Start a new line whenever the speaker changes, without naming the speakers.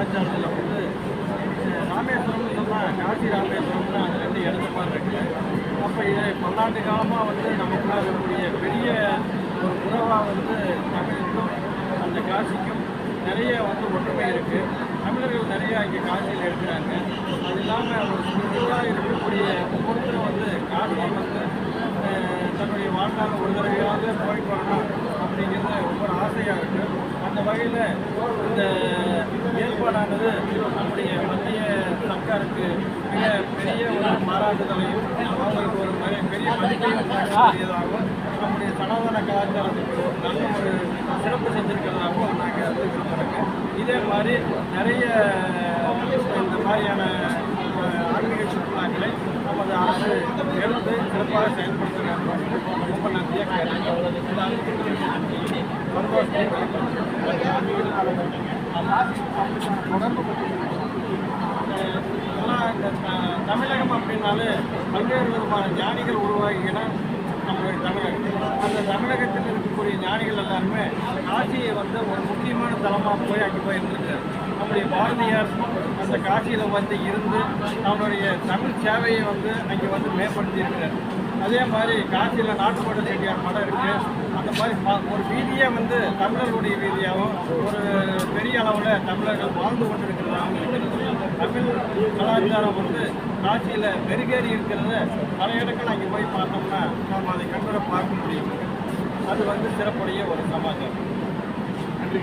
கலாச்சாரத்தில் வந்து ராமேஸ்வரம்னு சொன்னால் காசி ராமேஸ்வரம் தான் அது ரெண்டு இடத்த மாதிரி இருக்குது. அப்போ இது பல்லாண்டு காலமாக வந்து நமக்குள்ள இருக்கக்கூடிய பெரிய ஒரு உறவாக வந்து தமிழுக்கும் அந்த காசிக்கும் நிறைய வந்து ஒற்றுமை இருக்குது. தமிழர்கள் நிறையா இங்கே காசியில் இருக்கிறாங்க. அது இல்லாமல் ஒரு சுற்றுலாக இருக்கக்கூடிய ஒவ்வொருத்தரும் வந்து காசியை வந்து தன்னுடைய வாழ்நாள் ஒரு தடவையாவது போயிட்டு வரணும் அப்படிங்கிறது ஒவ்வொரு ஆசையாக இருக்குது. அந்த வகையில் இந்த ஏற்பாடானது நம்முடைய மத்திய சர்க்காருக்கு மிக பெரிய ஒரு பாராட்டுதலையும் அவங்களுக்கு ஒரு பெரிய மதிப்பையும் உண்டாகக்கூடியதாகவும் நம்முடைய சனாதன கலாச்சாரத்துக்கு ஒரு நல்ல ஒரு சிறப்பு செஞ்சிருக்கிறதாகவும் நாங்கள் வந்து விரும்புகிறோங்க. இதே மாதிரி நிறைய இந்த மாதிரியான ஆன்மீக சுற்றுலாக்களை நமது அரசு எடுத்து சிறப்பாக செயல்படுத்துகிறாங்க. ரொம்ப நன்றியாக தமிழகம் அப்படின்னாலே பல்வேறு விதமான ஞானிகள் உருவாகின நம்மளுடைய தமிழகம். அந்த தமிழகத்தில் இருக்கக்கூடிய ஞானிகள் எல்லாருமே காசியை வந்து ஒரு முக்கியமான தலமாக போய் அங்கே போய் இருந்திருக்காரு. நம்முடைய பாரதியார் அந்த காசியில் வந்து இருந்து அவருடைய தமிழ் சேவையை வந்து அங்கே வந்து மேம்படுத்தி இருக்கிறார். அதே மாதிரி காசியில் நாட்டுப்பட்ட செட்டியார் மடம் இருக்குது. அந்த மாதிரி ஒரு வீதியை வந்து தமிழர்களுடைய வீதியாகவும் ஒரு பெரிய அளவில் தமிழர்கள் வாழ்ந்து கொண்டிருக்கிறதாகவும் இருக்கிறது. தமிழ் கலாச்சாரம் வந்து காசியில் மெருகேறி இருக்கிறத பல இடங்கள் அங்கே போய் பார்த்தோம்னா நாம் அதை கண்ணுற பார்க்க முடியும். அது வந்து சிறப்புடைய ஒரு சமாச்சாரம். நன்றி.